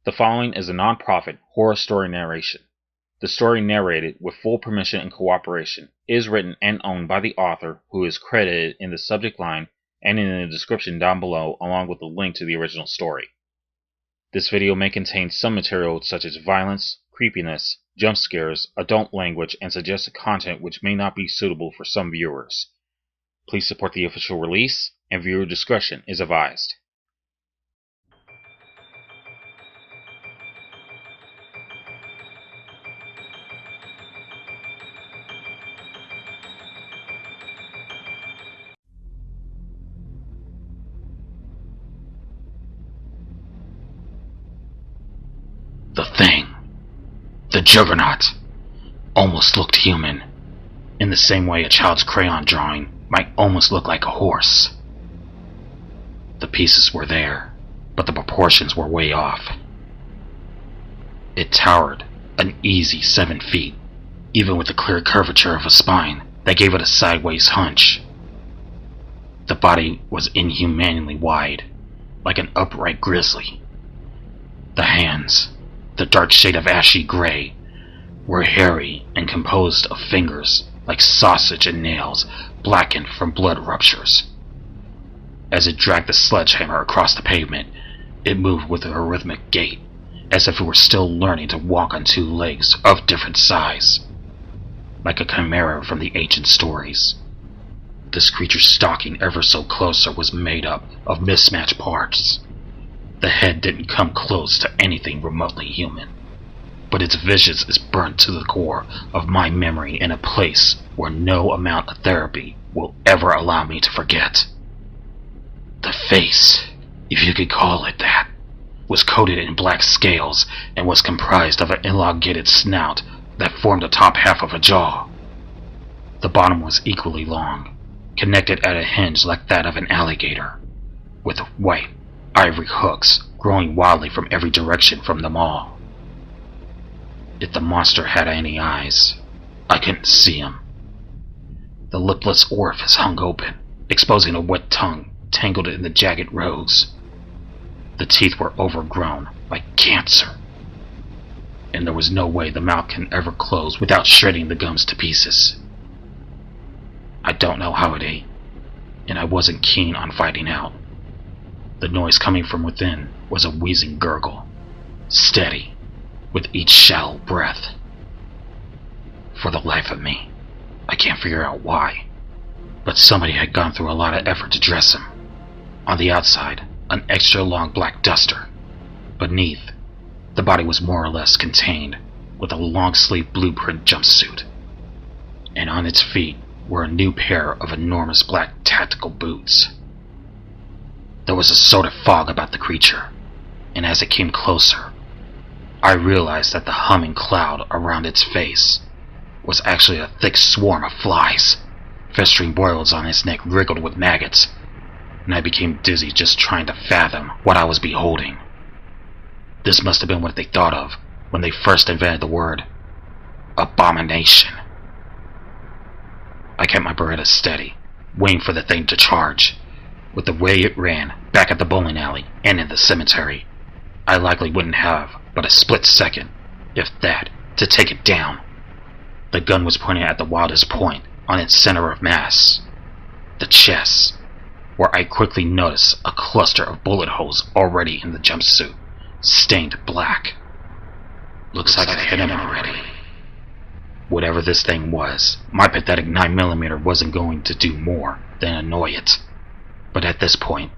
The following is a non-profit horror story narration. The story narrated with full permission and cooperation is written and owned by the author, who is credited in the subject line and in the description down below, along with a link to the original story. This video may contain some material such as violence, creepiness, jump scares, adult language, and suggested content which may not be suitable for some viewers. Please support the official release, and viewer discretion is advised. The thing, the juggernaut, almost looked human, in the same way a child's crayon drawing might almost look like a horse. The pieces were there, but the proportions were way off. It towered an easy 7 feet, even with the clear curvature of a spine that gave it a sideways hunch. The body was inhumanely wide, like an upright grizzly. The hands, the dark shade of ashy gray, were hairy and composed of fingers like sausage and nails blackened from blood ruptures. As it dragged the sledgehammer across the pavement, it moved with a rhythmic gait, as if it were still learning to walk on 2 legs of different size, like a chimera from the ancient stories. This creature stalking ever so closer was made up of mismatched parts. The head didn't come close to anything remotely human, but its visage is burnt to the core of my memory in a place where no amount of therapy will ever allow me to forget. The face, if you could call it that, was coated in black scales and was comprised of an elongated snout that formed the top half of a jaw. The bottom was equally long, connected at a hinge like that of an alligator, with white ivory hooks growing wildly from every direction from them all. If the monster had any eyes, I couldn't see them. The lipless orifice hung open, exposing a wet tongue tangled in the jagged rows. The teeth were overgrown like cancer, and there was no way the mouth can ever close without shredding the gums to pieces. I don't know how it ate, and I wasn't keen on finding out. The noise coming from within was a wheezing gurgle, steady, with each shallow breath. For the life of me, I can't figure out why, but somebody had gone through a lot of effort to dress him. On the outside, an extra long black duster. Beneath, the body was more or less contained with a long-sleeved blueprint jumpsuit, and on its feet were a new pair of enormous black tactical boots. There was a sort of fog about the creature, and as it came closer, I realized that the humming cloud around its face was actually a thick swarm of flies. Festering boils on its neck wriggled with maggots, and I became dizzy just trying to fathom what I was beholding. This must have been what they thought of when they first invented the word abomination. I kept my Beretta steady, waiting for the thing to charge. With the way it ran, back at the bowling alley and in the cemetery, I likely wouldn't have but a split second, if that, to take it down. The gun was pointed at the wildest point on its center of mass, the chest, where I quickly noticed a cluster of bullet holes already in the jumpsuit, stained black. Looks like I hit him already. Whatever this thing was, my pathetic 9mm wasn't going to do more than annoy it. But at this point,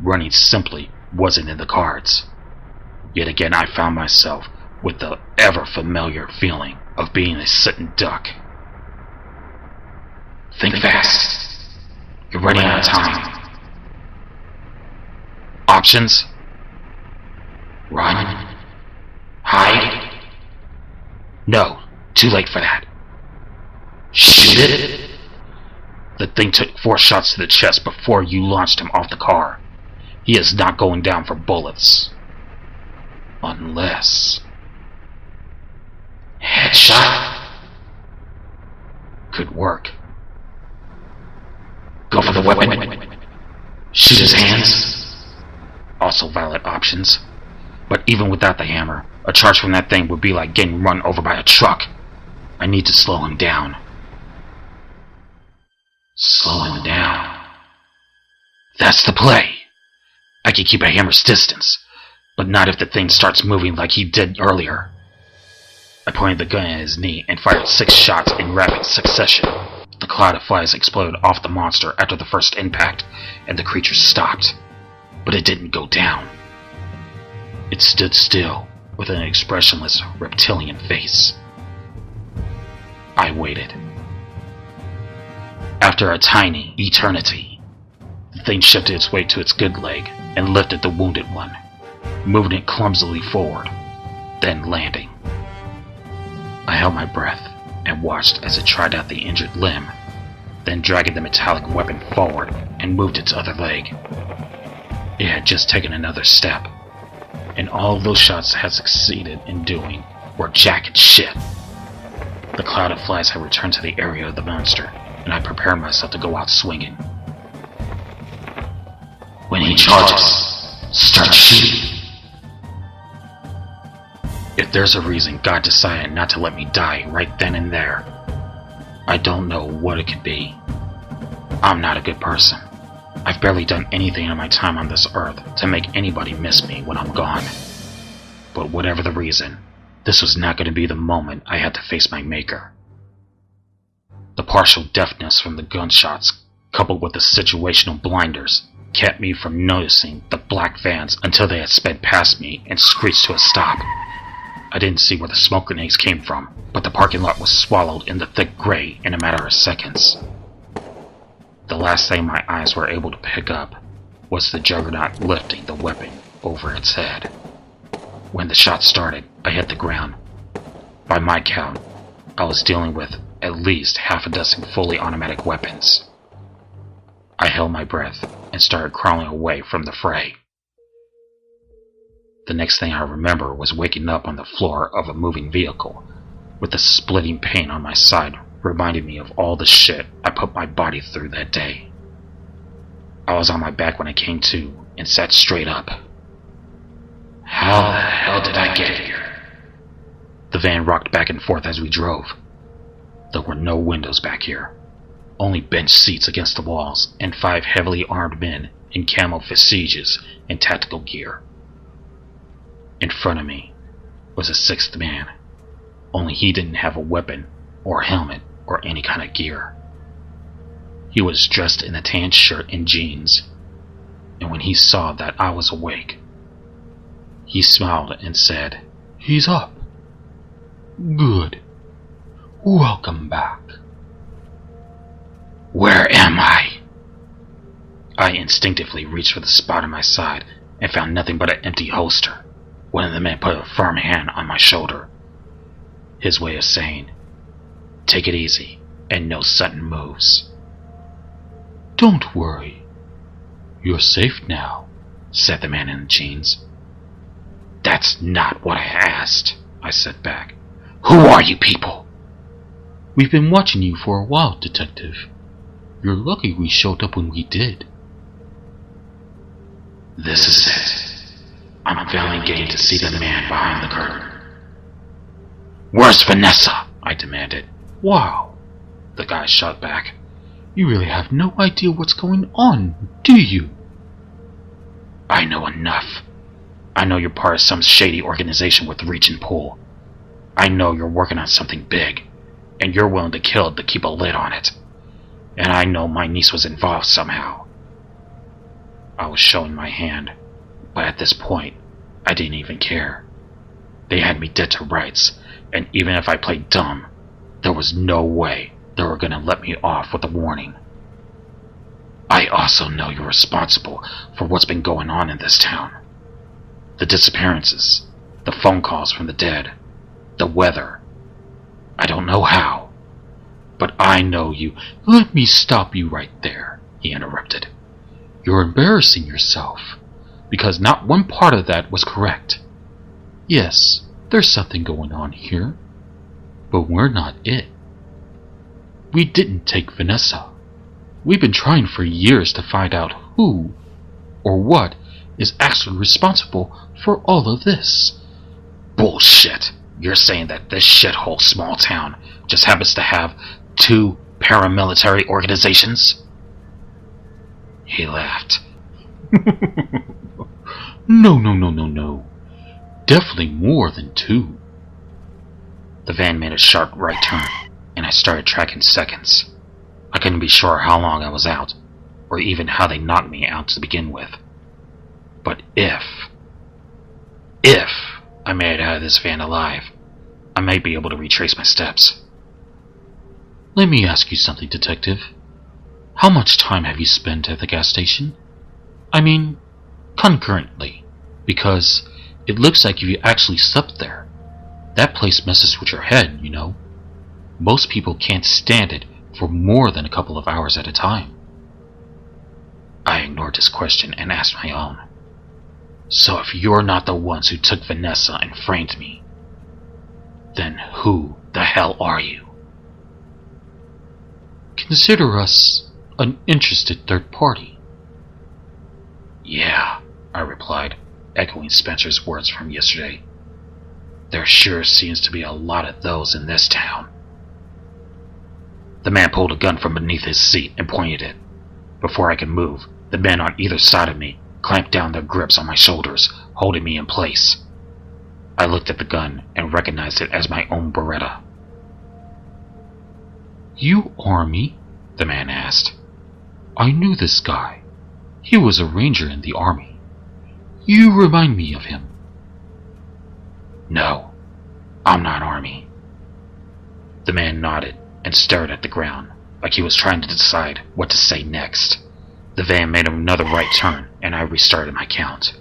running simply wasn't in the cards. Yet again I found myself with the ever-familiar feeling of being a sitting duck. Think fast. You're running out of time. Options? Run? Hide? No, too late for that. Shoot it? The thing took 4 shots to the chest before you launched him off the car. He is not going down for bullets. Unless... Headshot? Could work. Go for the weapon. Shoot his hands. Also valid options. But even without the hammer, a charge from that thing would be like getting run over by a truck. I need to slow him down. Slow him down. That's the play. I can keep a hammer's distance, but not if the thing starts moving like he did earlier. I pointed the gun at his knee and fired 6 shots in rapid succession. The cloud of flies exploded off the monster after the first impact, and the creature stopped. But it didn't go down. It stood still, with an expressionless reptilian face. I waited. After a tiny eternity, the thing shifted its weight to its good leg and lifted the wounded one, moving it clumsily forward, then landing. I held my breath and watched as it tried out the injured limb, then dragged the metallic weapon forward and moved its other leg. It had just taken another step, and all those shots had succeeded in doing were jacket shit. The cloud of flies had returned to the area of the monster, and I prepared myself to go out swinging. When he charges, start shooting. If there's a reason God decided not to let me die right then and there, I don't know what it could be. I'm not a good person. I've barely done anything in my time on this earth to make anybody miss me when I'm gone. But whatever the reason, this was not going to be the moment I had to face my maker. The partial deafness from the gunshots, coupled with the situational blinders, kept me from noticing the black vans until they had sped past me and screeched to a stop. I didn't see where the smoke grenades came from, but the parking lot was swallowed in the thick gray in a matter of seconds. The last thing my eyes were able to pick up was the juggernaut lifting the weapon over its head. When the shot started, I hit the ground. By my count, I was dealing with at least half a dozen fully automatic weapons. I held my breath and started crawling away from the fray. The next thing I remember was waking up on the floor of a moving vehicle, with the splitting pain on my side reminding me of all the shit I put my body through that day. I was on my back when I came to and sat straight up. How the hell did I get here? The van rocked back and forth as we drove. There were no windows back here, only bench seats against the walls and 5 heavily armed men in camo visages and tactical gear. In front of me was a 6th man, only he didn't have a weapon or helmet or any kind of gear. He was dressed in a tan shirt and jeans, and when he saw that I was awake, he smiled and said, "He's up. Good. Welcome back." Where am I? I instinctively reached for the spot on my side and found nothing but an empty holster. One of the men put a firm hand on my shoulder, his way of saying, "Take it easy and no sudden moves." "Don't worry. You're safe now," said the man in the jeans. "That's not what I asked," I said back. "Who are you people?" "We've been watching you for a while, Detective. You're lucky we showed up when we did." This is it. I'm finally getting to see the man behind the curtain. "Where's Vanessa?" I demanded. "Wow," the guy shot back. "You really have no idea what's going on, do you?" "I know enough. I know you're part of some shady organization with reach and pull. I know you're working on something big, and you're willing to kill to keep a lid on it. And I know my niece was involved somehow." I was showing my hand, but at this point, I didn't even care. They had me dead to rights, and even if I played dumb, there was no way they were going to let me off with a warning. "I also know you're responsible for what's been going on in this town. The disappearances, the phone calls from the dead, the weather. I don't know how, but I know you." "Let me stop you right there," he interrupted. "You're embarrassing yourself, because not one part of that was correct. Yes, there's something going on here, but we're not it. We didn't take Vanessa. We've been trying for years to find out who or what is actually responsible for all of this. Bullshit! You're saying that this shithole small town just happens to have 2 paramilitary organizations? He laughed. No. Definitely more than 2. The van made a sharp right turn, and I started tracking seconds. I couldn't be sure how long I was out, or even how they knocked me out to begin with. But if I made it out of this van alive, I might be able to retrace my steps. Let me ask you something, Detective. How much time have you spent at the gas station? I mean, concurrently, because it looks like you actually slept there. That place messes with your head, you know. Most people can't stand it for more than a couple of hours at a time. I ignored his question and asked my own. So if you're not the ones who took Vanessa and framed me, then who the hell are you? Consider us an interested third party. Yeah, I replied, echoing Spencer's words from yesterday. There sure seems to be a lot of those in this town. The man pulled a gun from beneath his seat and pointed it. Before I could move, the men on either side of me clamped down their grips on my shoulders, holding me in place. I looked at the gun and recognized it as my own Beretta. You Army? The man asked. I knew this guy. He was a ranger in the Army. You remind me of him. No, I'm not Army. The man nodded and stared at the ground, like he was trying to decide what to say next. The van made another right turn, and I restarted my count.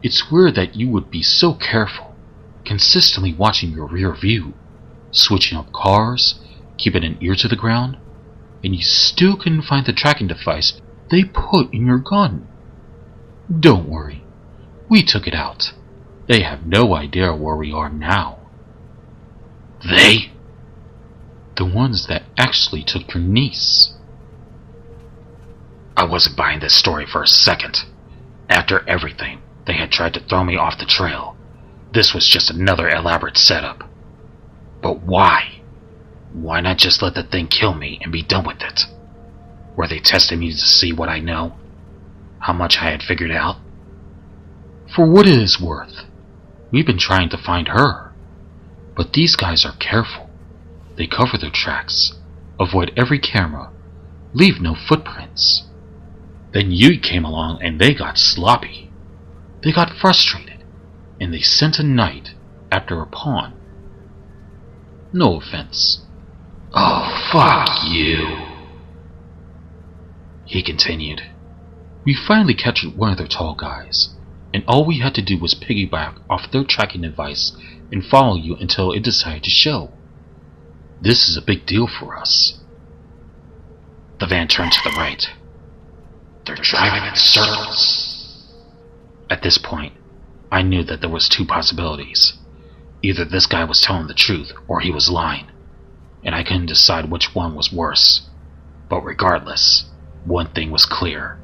It's weird that you would be so careful, consistently watching your rear view, switching up cars, keeping an ear to the ground, and you still couldn't find the tracking device they put in your gun. Don't worry, we took it out. They have no idea where we are now. They? The ones that actually took your niece. I wasn't buying this story for a second. After everything, they had tried to throw me off the trail. This was just another elaborate setup. But why? Why not just let the thing kill me and be done with it? Were they testing me to see what I know? How much I had figured out? For what it is worth, we've been trying to find her. But these guys are careful. They cover their tracks, avoid every camera, leave no footprints. Then you came along and they got sloppy. They got frustrated, and they sent a knight after a pawn. No offense. Oh, fuck you. He continued. We finally captured one of their tall guys, and all we had to do was piggyback off their tracking device and follow you until it decided to show. This is a big deal for us. The van turned to the right. They're driving in circles. At this point, I knew that there was 2 possibilities. Either this guy was telling the truth or he was lying, and I couldn't decide which one was worse. But regardless, one thing was clear.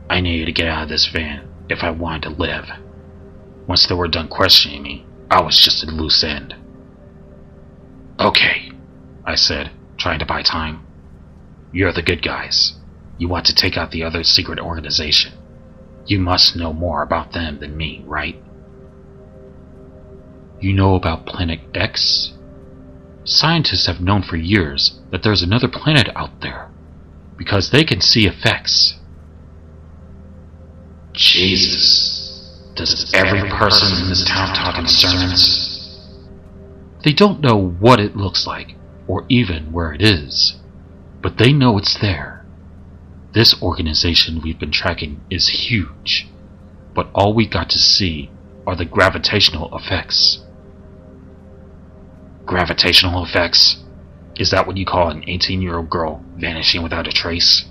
I needed to get out of this van if I wanted to live. Once they were done questioning me, I was just a loose end. Okay, I said, trying to buy time. You're the good guys. You want to take out the other secret organization. You must know more about them than me, right? You know about Planet X? Scientists have known for years that there's another planet out there, because they can see effects. Jesus, does every person in this town talk in sermons? They don't know what it looks like, or even where it is, but they know it's there. This organization we've been tracking is huge, but all we got to see are the gravitational effects. Gravitational effects? Is that what you call an 18-year-old girl vanishing without a trace?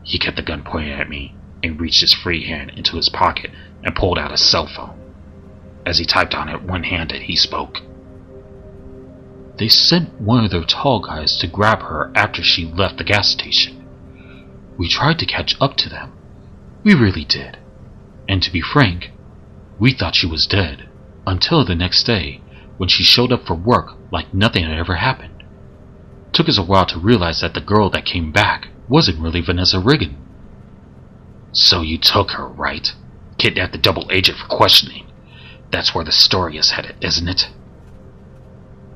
He kept the gun pointed at me and reached his free hand into his pocket and pulled out a cell phone. As he typed on it one-handed, he spoke. They sent one of their tall guys to grab her after she left the gas station. We tried to catch up to them, We really did. And to be frank, we thought she was dead until the next day when she showed up for work like nothing had ever happened. Took us a while to realize that the girl that came back wasn't really Vanessa Riggin. So you took her, right? Kidnapped the double agent for questioning. That's where the story is headed, isn't it?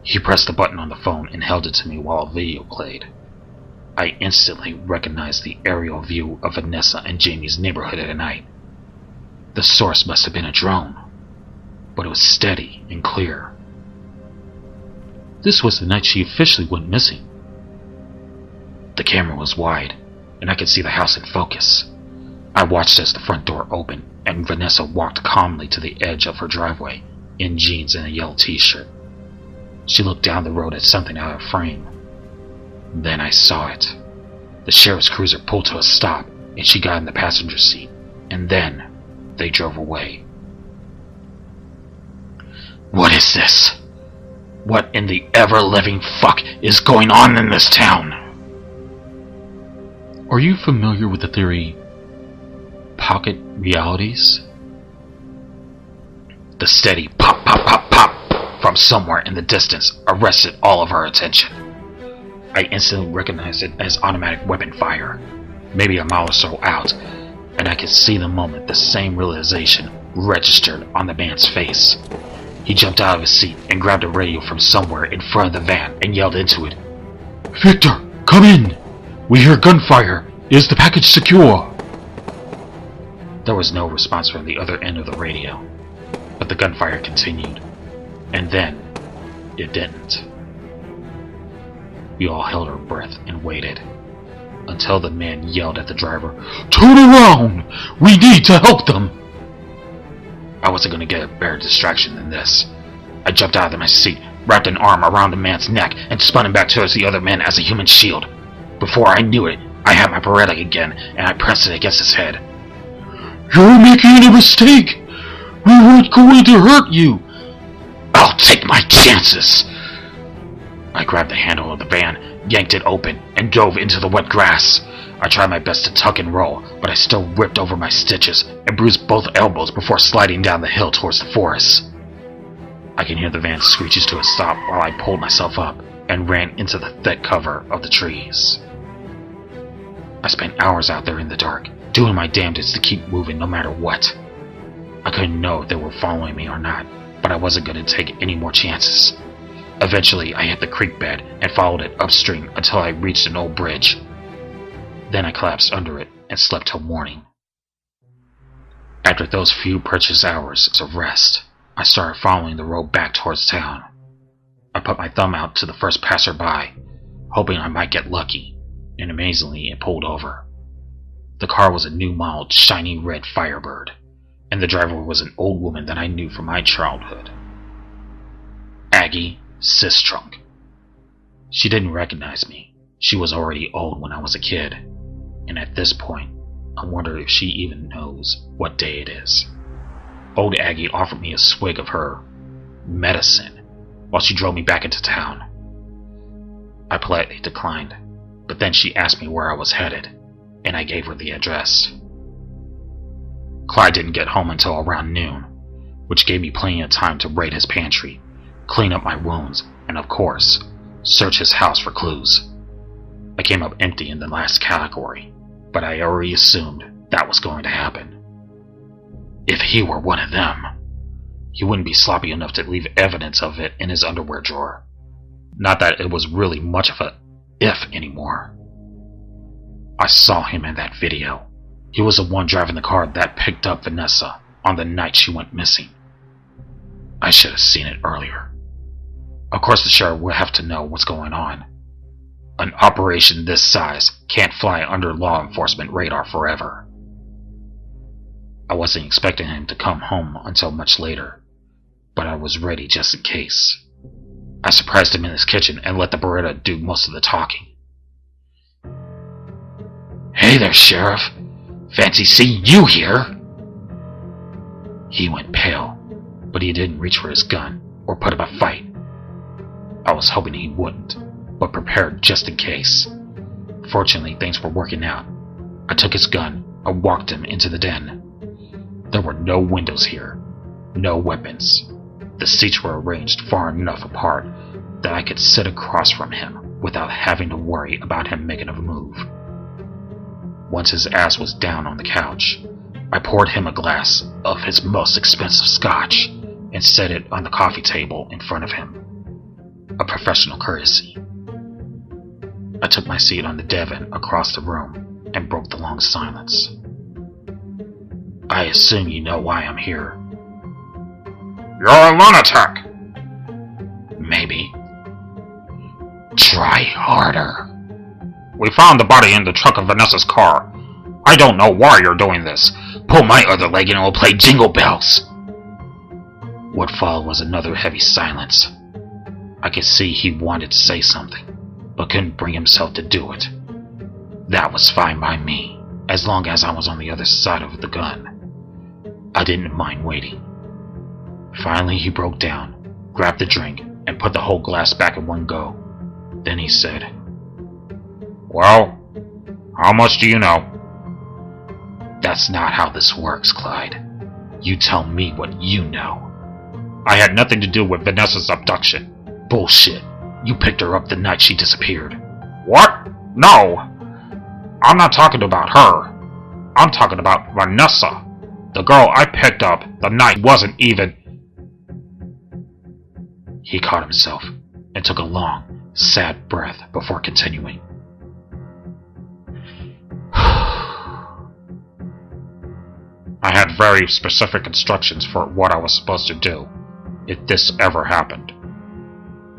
He pressed the button on the phone and held it to me while a video played. I instantly recognized the aerial view of Vanessa and Jamie's neighborhood at night. The source must have been a drone, but it was steady and clear. This was the night she officially went missing. The camera was wide, and I could see the house in focus. I watched as the front door opened, and Vanessa walked calmly to the edge of her driveway, in jeans and a yellow t-shirt. She looked down the road at something out of frame. Then I saw it. The sheriff's cruiser pulled to a stop, and she got in the passenger seat, and then they drove away. What is this? What in the ever-living fuck is going on in this town? Are you familiar with the theory, pocket realities? The steady pop, pop, pop, pop from somewhere in the distance arrested all of our attention. I instantly recognized it as automatic weapon fire, maybe a mile or so out, and I could see the moment the same realization registered on the man's face. He jumped out of his seat and grabbed a radio from somewhere in front of the van and yelled into it, "Victor, come in! We hear gunfire! Is the package secure?" There was no response from the other end of the radio, but the gunfire continued, and then it didn't. We all held our breath and waited, until the man yelled at the driver, "Turn around! We need to help them!" I wasn't going to get a better distraction than this. I jumped out of my seat, wrapped an arm around the man's neck, and spun him back towards the other man as a human shield. Before I knew it, I had my Beretta again, and I pressed it against his head. "You're making a mistake! We weren't going to hurt you!" "I'll take my chances!" I grabbed the handle of the van, yanked it open, and dove into the wet grass. I tried my best to tuck and roll, but I still ripped over my stitches and bruised both elbows before sliding down the hill towards the forest. I can hear the van screeches to a stop while I pulled myself up and ran into the thick cover of the trees. I spent hours out there in the dark, doing my damnedest to keep moving no matter what. I couldn't know if they were following me or not, but I wasn't going to take any more chances. Eventually, I hit the creek bed and followed it upstream until I reached an old bridge. Then I collapsed under it and slept till morning. After those few precious hours of rest, I started following the road back towards town. I put my thumb out to the first passerby, hoping I might get lucky, and amazingly it pulled over. The car was a new model shiny red Firebird, and the driver was an old woman that I knew from my childhood. Aggie Sistrunk. She didn't recognize me. She was already old when I was a kid, and at this point, I wonder if she even knows what day it is. Old Aggie offered me a swig of her medicine while she drove me back into town. I politely declined, but then she asked me where I was headed, and I gave her the address. Clyde didn't get home until around noon, which gave me plenty of time to raid his pantry, clean up my wounds, and of course, search his house for clues. I came up empty in the last category, but I already assumed that was going to happen. If he were one of them, he wouldn't be sloppy enough to leave evidence of it in his underwear drawer. Not that it was really much of a if anymore. I saw him in that video. He was the one driving the car that picked up Vanessa on the night she went missing. I should have seen it earlier. Of course the sheriff would have to know what's going on. An operation this size can't fly under law enforcement radar forever. I wasn't expecting him to come home until much later, but I was ready just in case. I surprised him in his kitchen and let the Beretta do most of the talking. "Hey there, Sheriff. Fancy seeing you here." He went pale, but he didn't reach for his gun or put up a fight. I was hoping he wouldn't, but prepared just in case. Fortunately, things were working out. I took his gun I walked him into the den. There were no windows here, no weapons. The seats were arranged far enough apart that I could sit across from him without having to worry about him making a move. Once his ass was down on the couch, I poured him a glass of his most expensive scotch and set it on the coffee table in front of him. A professional courtesy. I took my seat on the divan across the room and broke the long silence. I assume you know why I'm here. You're a lunatic! Maybe. Try harder. We found the body in the trunk of Vanessa's car. I don't know why you're doing this. Pull my other leg and it will play jingle bells. What followed was another heavy silence. I could see he wanted to say something, but couldn't bring himself to do it. That was fine by me, as long as I was on the other side of the gun. I didn't mind waiting. Finally he broke down, grabbed the drink, and put the whole glass back in one go. Then he said, Well, how much do you know? That's not how this works, Clyde. You tell me what you know. I had nothing to do with Vanessa's abduction. Bullshit. You picked her up the night she disappeared. What? No! I'm not talking about her. I'm talking about Vanessa. The girl I picked up the night wasn't even... He caught himself and took a long, sad breath before continuing. I had very specific instructions for what I was supposed to do if this ever happened.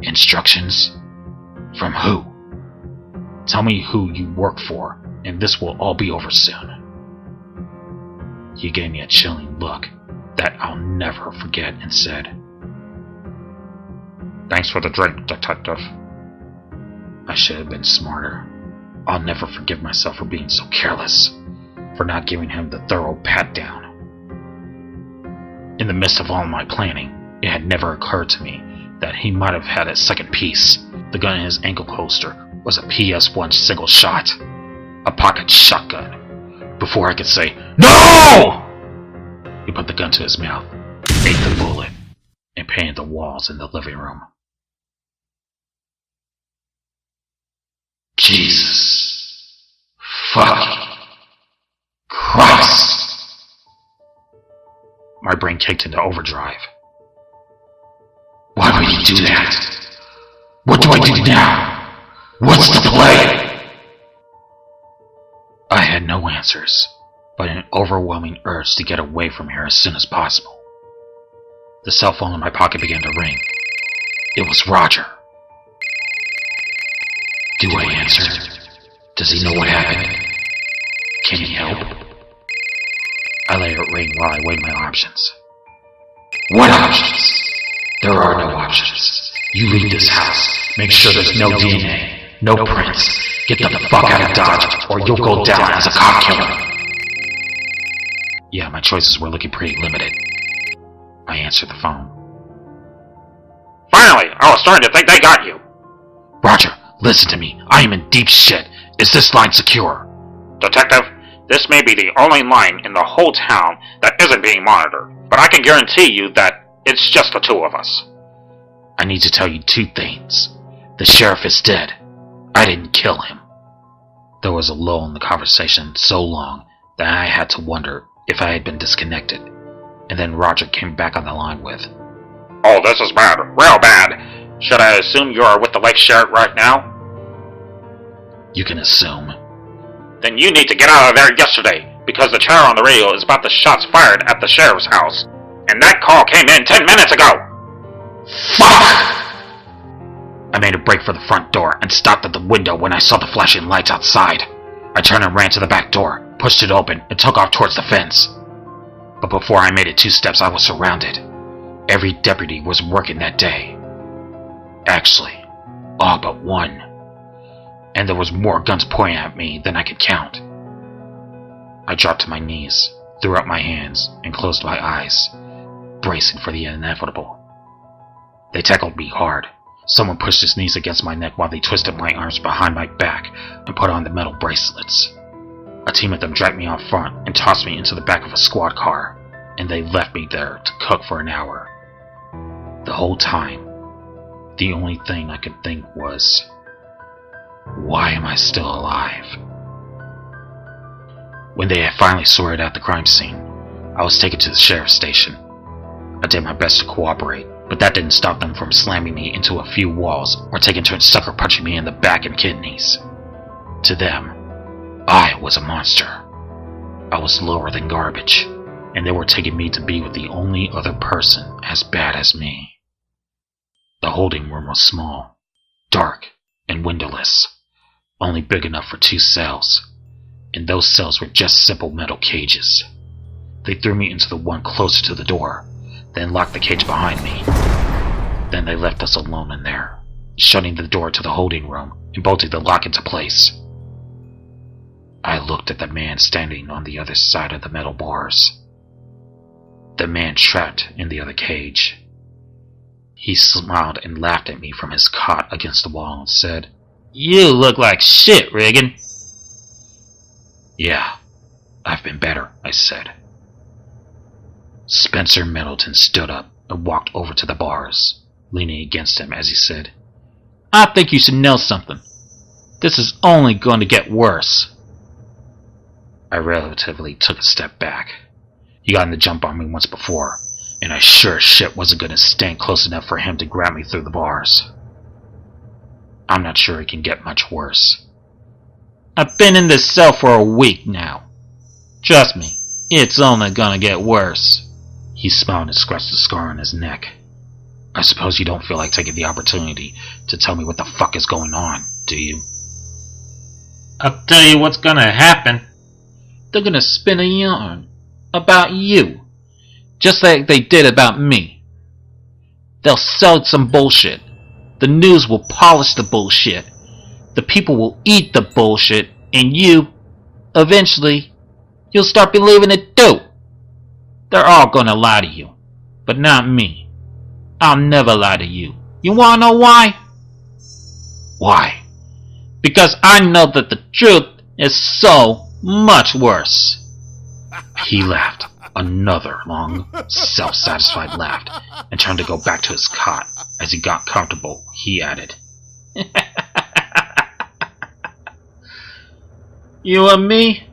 Instructions? From who? Tell me who you work for, and this will all be over soon. He gave me a chilling look that I'll never forget and said, Thanks for the drink, detective. I should have been smarter. I'll never forgive myself for being so careless, for not giving him the thorough pat-down. In the midst of all my planning, it had never occurred to me that he might have had a second piece. The gun in his ankle holster was a PS1 single shot, a pocket shotgun. Before I could say, No! He put the gun to his mouth, ate the bullet, and painted the walls in the living room. Jesus. Fuck. Christ. My brain kicked into overdrive. Why would he do that? What do I do now? What's the play? I had no answers, but an overwhelming urge to get away from here as soon as possible. The cell phone in my pocket began to ring. It was Roger. Do I answer? Does he know what happened? Can he help? I let it ring while I weighed my options. What options? There are no options. You leave this house. Make sure there's no DNA, no prints. Get the fuck out of Dodge, or you'll go down as a cop killer. Yeah, my choices were looking pretty limited. I answered the phone. Finally, I was starting to think they got you. Roger, listen to me. I am in deep shit. Is this line secure? Detective, this may be the only line in the whole town that isn't being monitored, but I can guarantee you that it's just the two of us. I need to tell you two things. The sheriff is dead. I didn't kill him. There was a lull in the conversation so long that I had to wonder if I had been disconnected. And then Roger came back on the line with, Oh, this is bad. Real bad. Should I assume you are with the Lake Sheriff right now? You can assume. Then you need to get out of there yesterday, because the chatter on the radio is about the shots fired at the sheriff's house. And that call came in 10 minutes ago! Fuck! I made a break for the front door and stopped at the window when I saw the flashing lights outside. I turned and ran to the back door, pushed it open, and took off towards the fence. But before I made it 2 steps, I was surrounded. Every deputy was working that day. Actually, all but one. And there was more guns pointing at me than I could count. I dropped to my knees, threw up my hands, and closed my eyes, bracing for the inevitable. They tackled me hard. Someone pushed his knees against my neck while they twisted my arms behind my back and put on the metal bracelets. A team of them dragged me out front and tossed me into the back of a squad car, and they left me there to cook for an hour. The whole time, the only thing I could think was, why am I still alive? When they had finally sorted out the crime scene, I was taken to the sheriff's station. I did my best to cooperate, but that didn't stop them from slamming me into a few walls or taking turns sucker punching me in the back and kidneys. To them, I was a monster. I was lower than garbage, and they were taking me to be with the only other person as bad as me. The holding room was small, dark, and windowless, only big enough for 2 cells, and those cells were just simple metal cages. They threw me into the one closer to the door, then locked the cage behind me. Then they left us alone in there, shutting the door to the holding room and bolting the lock into place. I looked at the man standing on the other side of the metal bars. The man trapped in the other cage. He smiled and laughed at me from his cot against the wall and said, "You look like shit, Regan." "Yeah, I've been better," I said. Spencer Middleton stood up and walked over to the bars, leaning against him as he said, "I think you should know something. This is only going to get worse." I relatively took a step back. He got in the jump on me once before, and I sure as shit wasn't going to stand close enough for him to grab me through the bars. I'm not sure it can get much worse. I've been in this cell for a week now. Trust me, it's only gonna get worse. He smiled and scratched the scar on his neck. I suppose you don't feel like taking the opportunity to tell me what the fuck is going on, do you? I'll tell you what's gonna happen. They're gonna spin a yarn about you, just like they did about me. They'll sell some bullshit. The news will polish the bullshit. The people will eat the bullshit, and you, eventually, you'll start believing it too. They're all gonna lie to you, but not me. I'll never lie to you. You wanna know why? Why? Because I know that the truth is so much worse. He laughed, another long, self-satisfied laugh, and turned to go back to his cot. As he got comfortable, he added, "You and me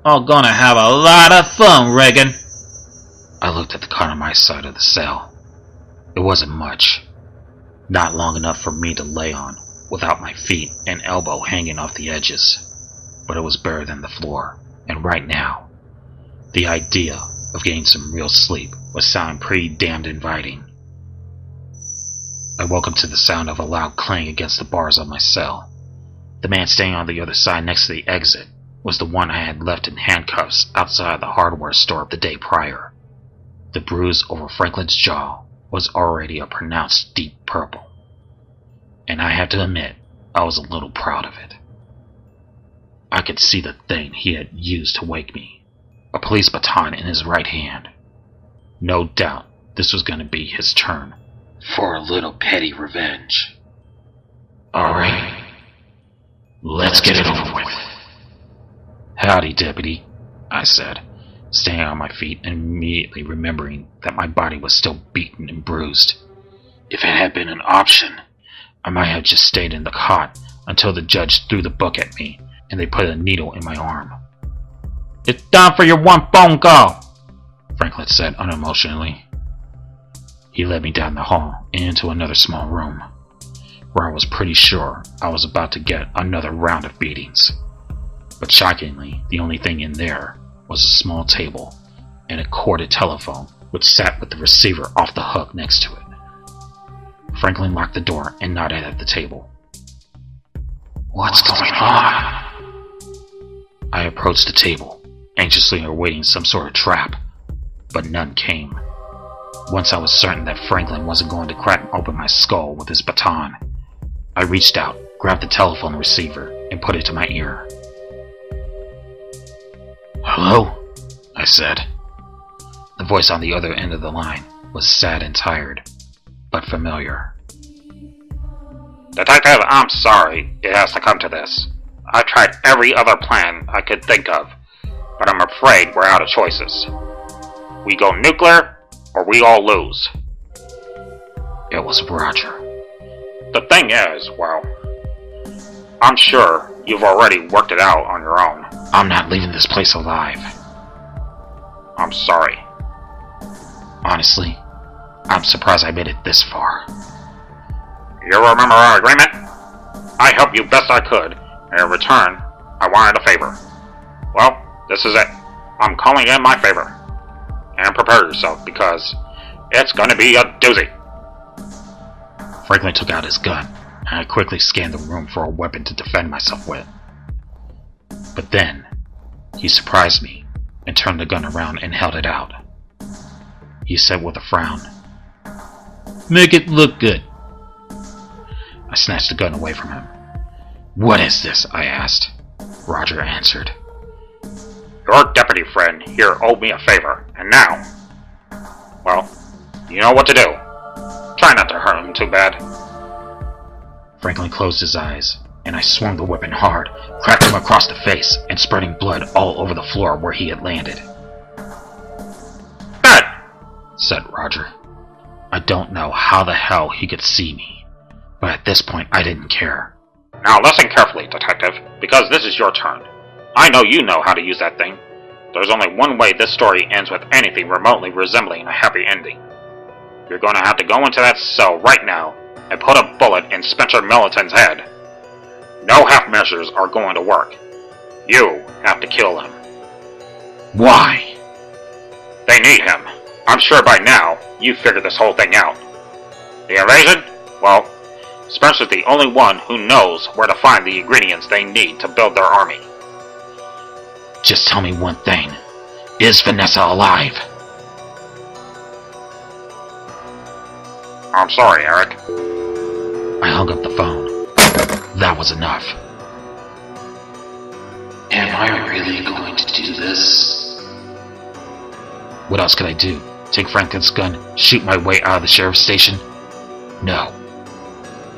are gonna have a lot of fun, Regan." I looked at the cot on my side of the cell. It wasn't much. Not long enough for me to lay on, without my feet and elbow hanging off the edges. But it was better than the floor, and right now, the idea of getting some real sleep was sounding pretty damned inviting. I woke up to the sound of a loud clang against the bars of my cell. The man standing on the other side next to the exit was the one I had left in handcuffs outside the hardware store the day prior. The bruise over Franklin's jaw was already a pronounced deep purple, and I have to admit, I was a little proud of it. I could see the thing he had used to wake me, a police baton in his right hand. No doubt this was going to be his turn for a little petty revenge. Alright, let's get it over with. "Howdy, Deputy," I said, standing on my feet and immediately remembering that my body was still beaten and bruised. If it had been an option, I might have just stayed in the cot until the judge threw the book at me and they put a needle in my arm. "It's time for your one phone call," Franklin said unemotionally. He led me down the hall and into another small room, where I was pretty sure I was about to get another round of beatings. But shockingly, the only thing in there was a small table and a corded telephone which sat with the receiver off the hook next to it. Franklin locked the door and nodded at the table. "What's going on?" I approached the table, anxiously awaiting some sort of trap, but none came. Once I was certain that Franklin wasn't going to crack open my skull with his baton, I reached out, grabbed the telephone receiver, and put it to my ear. "Hello?" I said. The voice on the other end of the line was sad and tired, but familiar. "Detective, I'm sorry it has to come to this. I've tried every other plan I could think of, but I'm afraid we're out of choices. We go nuclear, or we all lose. It was Roger. The thing is, well, I'm sure you've already worked it out on your own. I'm not leaving this place alive. I'm sorry. Honestly, I'm surprised I made it this far. You remember our agreement? I helped you best I could, and in return, I wanted a favor. Well, this is it. I'm calling in my favor. And prepare yourself, because it's gonna be a doozy. Franklin took out his gun, and I quickly scanned the room for a weapon to defend myself with. But then, he surprised me and turned the gun around and held it out. He said with a frown, "Make it look good." I snatched the gun away from him. "What is this?" I asked. Roger answered, Your deputy friend here owed me a favor, and now, well, you know what to do. Try not to hurt him too bad. Franklin closed his eyes, and I swung the weapon hard, cracked him across the face, and spreading blood all over the floor where he had landed. Dead! Said Roger. I don't know how the hell he could see me, but at this point I didn't care. Now listen carefully, detective, because this is your turn. I know you know how to use that thing. There's only one way this story ends with anything remotely resembling a happy ending. You're going to have to go into that cell right now and put a bullet in Spencer Milliton's head. No half measures are going to work. You have to kill him. Why? They need him. I'm sure by now you've figured this whole thing out. The invasion? Well, Spencer's the only one who knows where to find the ingredients they need to build their army. Just tell me one thing. Is Vanessa alive? I'm sorry, Eric. I hung up the phone. That was enough. Am I really going to do this? What else could I do? Take Franklin's gun, shoot my way out of the sheriff's station? No.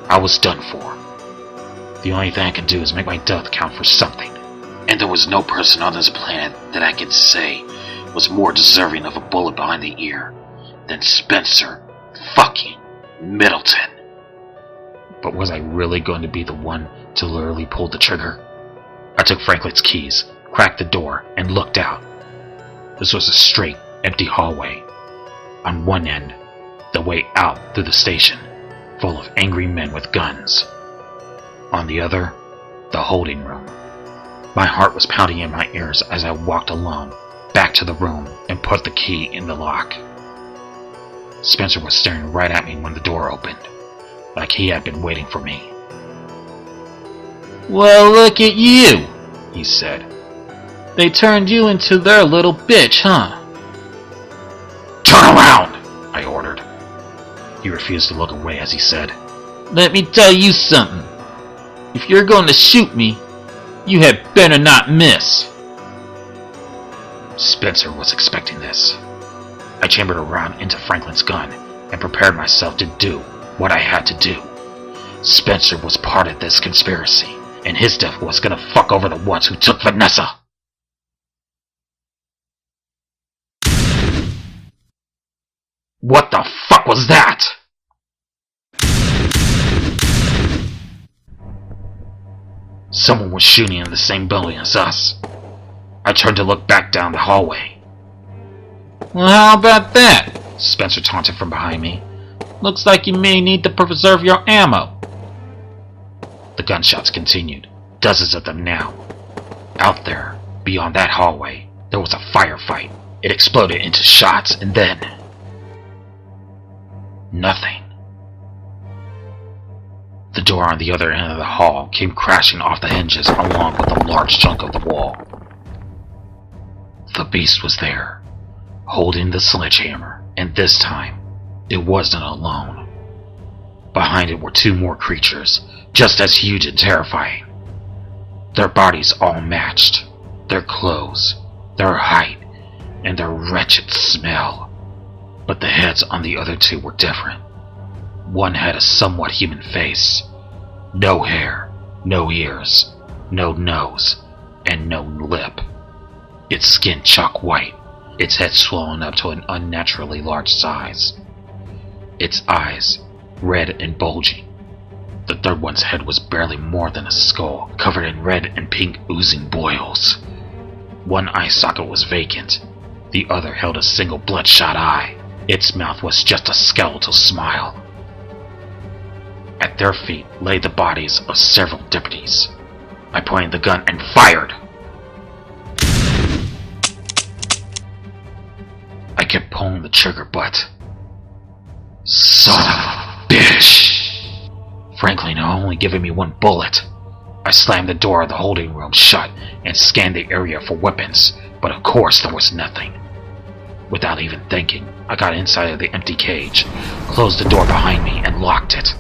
I was done for. The only thing I can do is make my death count for something. And there was no person on this planet that I could say was more deserving of a bullet behind the ear than Spencer fucking Middleton. But was I really going to be the one to literally pull the trigger? I took Franklin's keys, cracked the door, and looked out. This was a straight, empty hallway. On one end, the way out through the station, full of angry men with guns. On the other, the holding room. My heart was pounding in my ears as I walked alone, back to the room, and put the key in the lock. Spencer was staring right at me when the door opened, like he had been waiting for me. "Well, look at you," he said. "They turned you into their little bitch, huh?" "Turn around!" I ordered. He refused to look away as he said, "Let me tell you something. If you're going to shoot me, you had better not miss." Spencer was expecting this. I chambered around into Franklin's gun and prepared myself to do what I had to do. Spencer was part of this conspiracy, and his death was gonna fuck over the ones who took Vanessa. What the fuck was that? Someone was shooting in the same building as us. I turned to look back down the hallway. "Well, how about that?" Spencer taunted from behind me. "Looks like you may need to preserve your ammo." The gunshots continued, dozens of them now. Out there, beyond that hallway, there was a firefight. It exploded into shots, and then... nothing. The door on the other end of the hall came crashing off the hinges along with a large chunk of the wall. The beast was there, holding the sledgehammer, and this time, it wasn't alone. Behind it were two more creatures, just as huge and terrifying. Their bodies all matched, their clothes, their height, and their wretched smell. But the heads on the other two were different. One had a somewhat human face. No hair, no ears, no nose, and no lip. Its skin chalk white, its head swollen up to an unnaturally large size. Its eyes, red and bulging. The third one's head was barely more than a skull, covered in red and pink oozing boils. One eye socket was vacant. The other held a single bloodshot eye. Its mouth was just a skeletal smile. At their feet lay the bodies of several deputies. I pointed the gun and fired. I kept pulling the trigger, but... Son of a bitch! Franklin had only given me one bullet. I slammed the door of the holding room shut and scanned the area for weapons, but of course there was nothing. Without even thinking, I got inside of the empty cage, closed the door behind me, and locked it.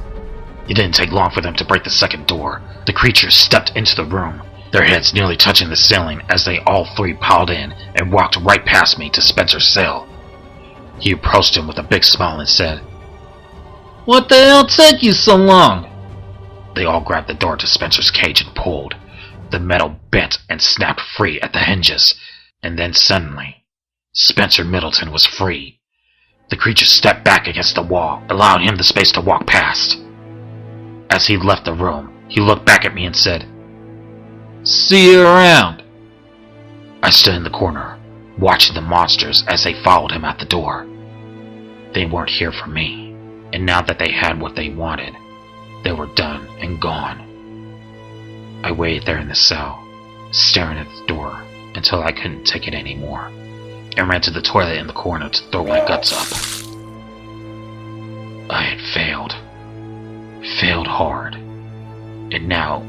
It didn't take long for them to break the second door. The creatures stepped into the room, their heads nearly touching the ceiling as they all three piled in and walked right past me to Spencer's cell. He approached him with a big smile and said, "What the hell took you so long?" They all grabbed the door to Spencer's cage and pulled. The metal bent and snapped free at the hinges, and then suddenly, Spencer Middleton was free. The creature stepped back against the wall, allowing him the space to walk past. As he left the room, he looked back at me and said, "See you around." I stood in the corner, watching the monsters as they followed him out the door. They weren't here for me, and now that they had what they wanted, they were done and gone. I waited there in the cell, staring at the door until I couldn't take it anymore, and ran to the toilet in the corner to throw my guts up. I had failed hard, and now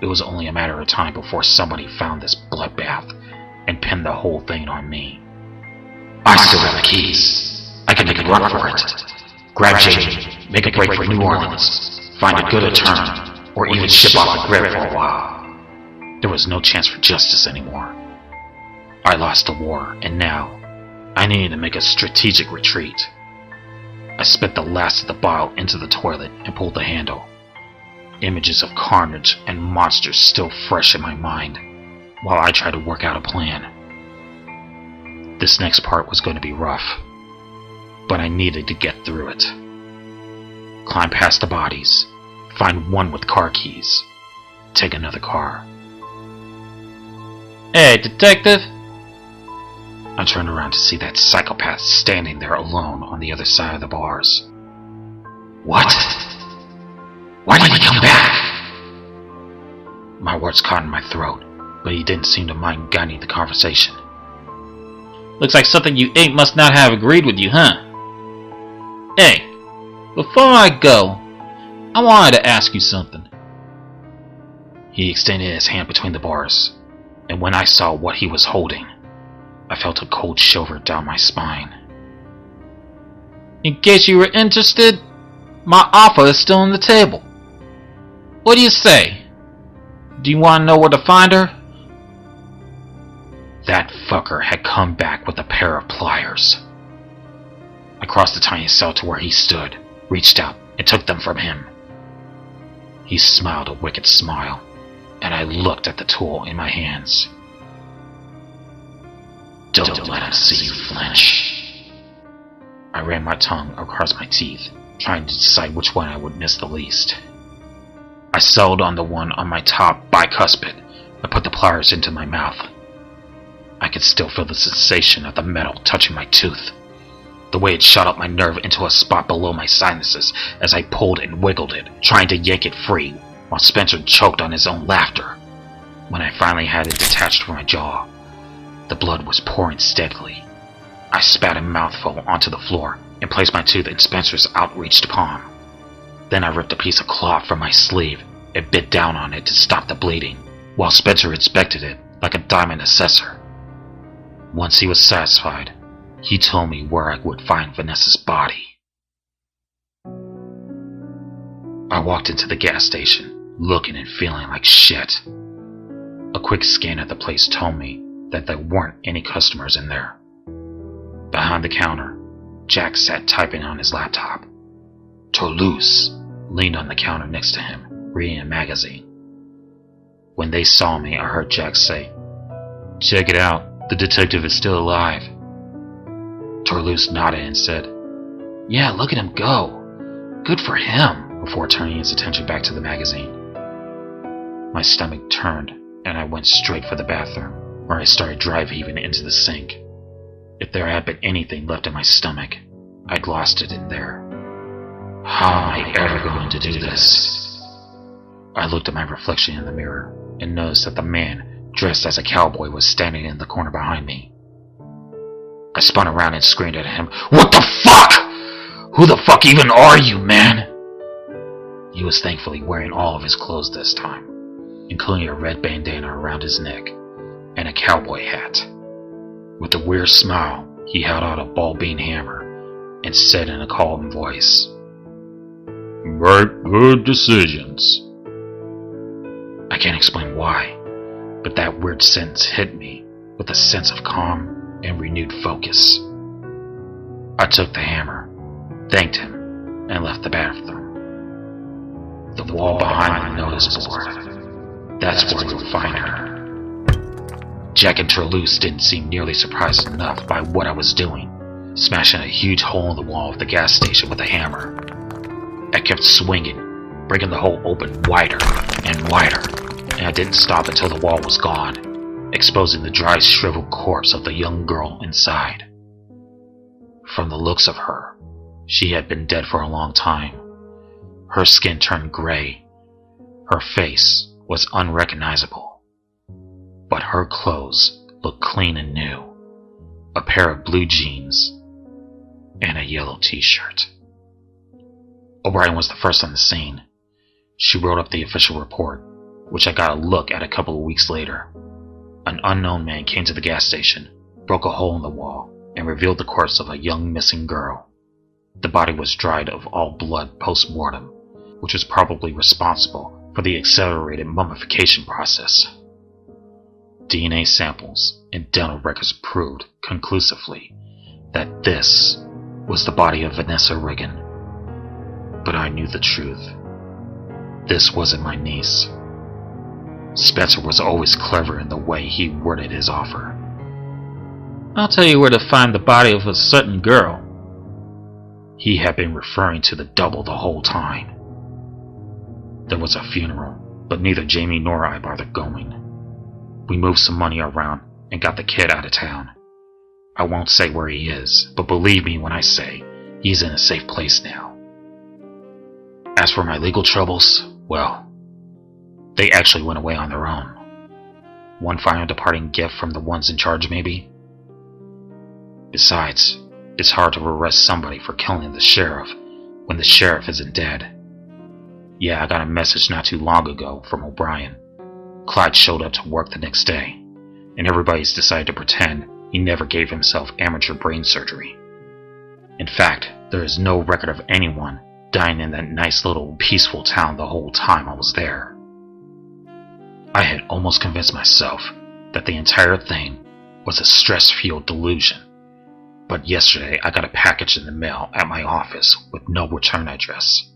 it was only a matter of time before somebody found this bloodbath and pinned the whole thing on me. I still have the keys. I can make a run for it. Grab Jamie, make a break for New Orleans, find a good attorney, or even ship off the grid for a while. There was no chance for justice anymore. I lost the war, and now I needed to make a strategic retreat. I spit the last of the bottle into the toilet and pulled the handle. Images of carnage and monsters still fresh in my mind, while I tried to work out a plan. This next part was going to be rough, but I needed to get through it. Climb past the bodies, find one with car keys, take another car. "Hey, detective!" I turned around to see that psychopath standing there alone on the other side of the bars. What? Why did he come back? My words caught in my throat, but he didn't seem to mind guiding the conversation. "Looks like something you ate must not have agreed with you, huh? Hey, before I go, I wanted to ask you something." He extended his hand between the bars, and when I saw what he was holding, I felt a cold shiver down my spine. "In case you were interested, my offer is still on the table. What do you say? Do you want to know where to find her?" That fucker had come back with a pair of pliers. I crossed the tiny cell to where he stood, reached out, and took them from him. He smiled a wicked smile, and I looked at the tool in my hands. Don't let him see you flinch. I ran my tongue across my teeth, trying to decide which one I would miss the least. I settled on the one on my top bicuspid and put the pliers into my mouth. I could still feel the sensation of the metal touching my tooth, the way it shot up my nerve into a spot below my sinuses as I pulled and wiggled it, trying to yank it free, while Spencer choked on his own laughter. When I finally had it detached from my jaw, the blood was pouring steadily. I spat a mouthful onto the floor and placed my tooth in Spencer's outreached palm. Then I ripped a piece of cloth from my sleeve and bit down on it to stop the bleeding, while Spencer inspected it like a diamond assessor. Once he was satisfied, he told me where I would find Vanessa's body. I walked into the gas station, looking and feeling like shit. A quick scan of the place told me that there weren't any customers in there. Behind the counter, Jack sat typing on his laptop. Toulouse leaned on the counter next to him, reading a magazine. When they saw me, I heard Jack say, "Check it out, the detective is still alive." Toulouse nodded and said, "Yeah, look at him go. Good for him," before turning his attention back to the magazine. My stomach turned, and I went straight for the bathroom, where I started dry heaving into the sink. If there had been anything left in my stomach, I'd lost it in there. How am I ever going to do this? I looked at my reflection in the mirror and noticed that the man dressed as a cowboy was standing in the corner behind me. I spun around and screamed at him, "What the fuck? Who the fuck even are you, man?" He was thankfully wearing all of his clothes this time, including a red bandana around his neck and a cowboy hat. With a weird smile, he held out a ball-bean hammer and said in a calm voice, "Make good decisions." I can't explain why, but that weird sentence hit me with a sense of calm and renewed focus. I took the hammer, thanked him, and left the bathroom. The wall behind the notice board. That's where you'll find her. Jack and Toulouse didn't seem nearly surprised enough by what I was doing, smashing a huge hole in the wall of the gas station with a hammer. I kept swinging, breaking the hole open wider and wider, and I didn't stop until the wall was gone, exposing the dry, shriveled corpse of the young girl inside. From the looks of her, she had been dead for a long time. Her skin turned gray. Her face was unrecognizable. But her clothes looked clean and new. A pair of blue jeans and a yellow t-shirt. O'Brien was the first on the scene. She wrote up the official report, which I got a look at a couple of weeks later. An unknown man came to the gas station, broke a hole in the wall, and revealed the corpse of a young missing girl. The body was dried of all blood post-mortem, which was probably responsible for the accelerated mummification process. DNA samples and dental records proved conclusively that this was the body of Vanessa Riggin. But I knew the truth. This wasn't my niece. Spencer was always clever in the way he worded his offer. "I'll tell you where to find the body of a certain girl." He had been referring to the double the whole time. There was a funeral, but neither Jamie nor I bothered going. We moved some money around and got the kid out of town. I won't say where he is, but believe me when I say he's in a safe place now. As for my legal troubles, well, they actually went away on their own. One final departing gift from the ones in charge, maybe? Besides, it's hard to arrest somebody for killing the sheriff when the sheriff isn't dead. Yeah, I got a message not too long ago from O'Brien. Clyde showed up to work the next day, and everybody's decided to pretend he never gave himself amateur brain surgery. In fact, there is no record of anyone dying in that nice little peaceful town the whole time I was there. I had almost convinced myself that the entire thing was a stress-fueled delusion, but yesterday I got a package in the mail at my office with no return address.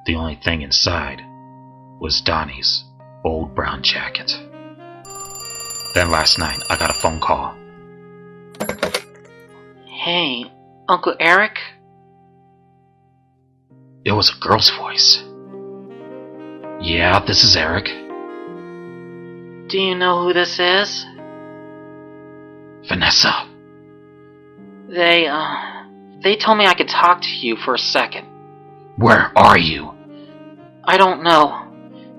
The only thing inside was Donnie's old brown jacket. Then last night I got a phone call. "Hey, Uncle Eric?" It was a girl's voice. "Yeah, this is Eric." "Do you know who this is?" "Vanessa." They told me I could talk to you for a second." "Where are you?" "I don't know.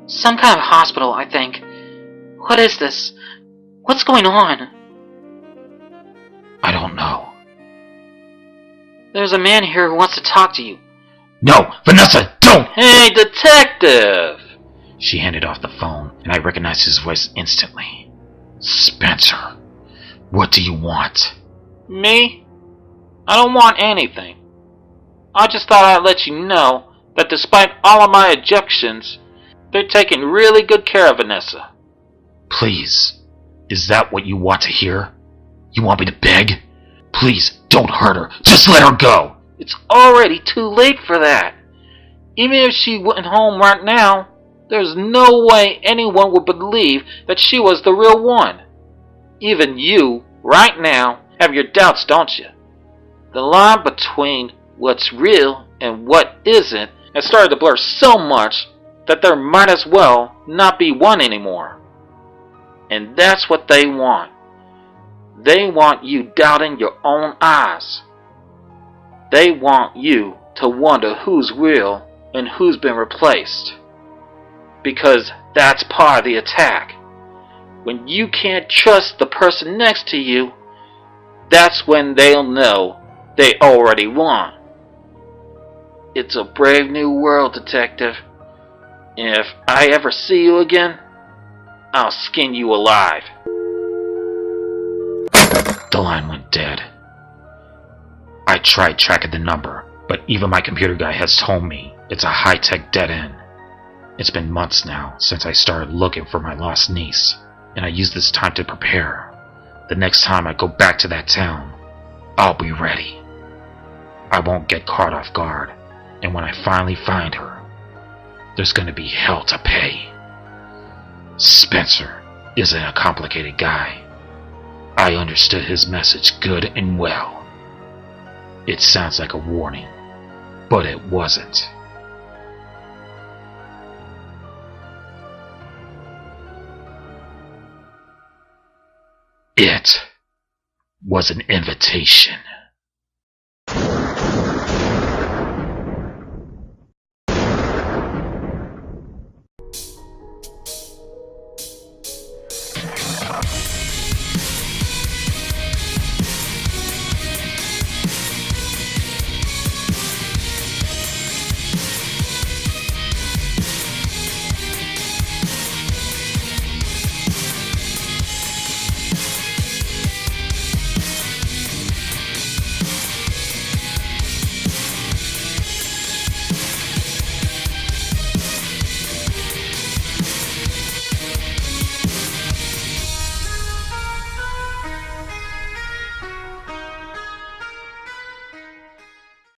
Some kind of hospital, I think. What is this? What's going on?" "I don't know." "There's a man here who wants to talk to you." "No, Vanessa, don't!" "Hey, detective!" She handed off the phone, and I recognized his voice instantly. "Spencer, what do you want?" "Me? I don't want anything. I just thought I'd let you know that despite all of my objections, they're taking really good care of Vanessa." "Please, is that what you want to hear? You want me to beg? Please, don't hurt her. Just let her go." "It's already too late for that. Even if she went home right now, There's no way anyone would believe that she was the real one. Even you, right now, have your doubts, don't you? The line between what's real and what isn't has started to blur so much that there might as well not be one anymore. And that's what they want. They want you doubting your own eyes. They want you to wonder who's real and who's been replaced. Because that's part of the attack. When you can't trust the person next to you, that's when they'll know they already won. It's a brave new world, Detective. And if I ever see you again, I'll skin you alive. The line went dead. I tried tracking the number, but even my computer guy has told me it's a high-tech dead end. It's been months now since I started looking for my lost niece, and I used this time to prepare. The next time I go back to that town, I'll be ready. I won't get caught off guard, and when I finally find her, there's gonna be hell to pay. Spencer isn't a complicated guy. I understood his message good and well. It sounds like a warning, but it wasn't. It was an invitation.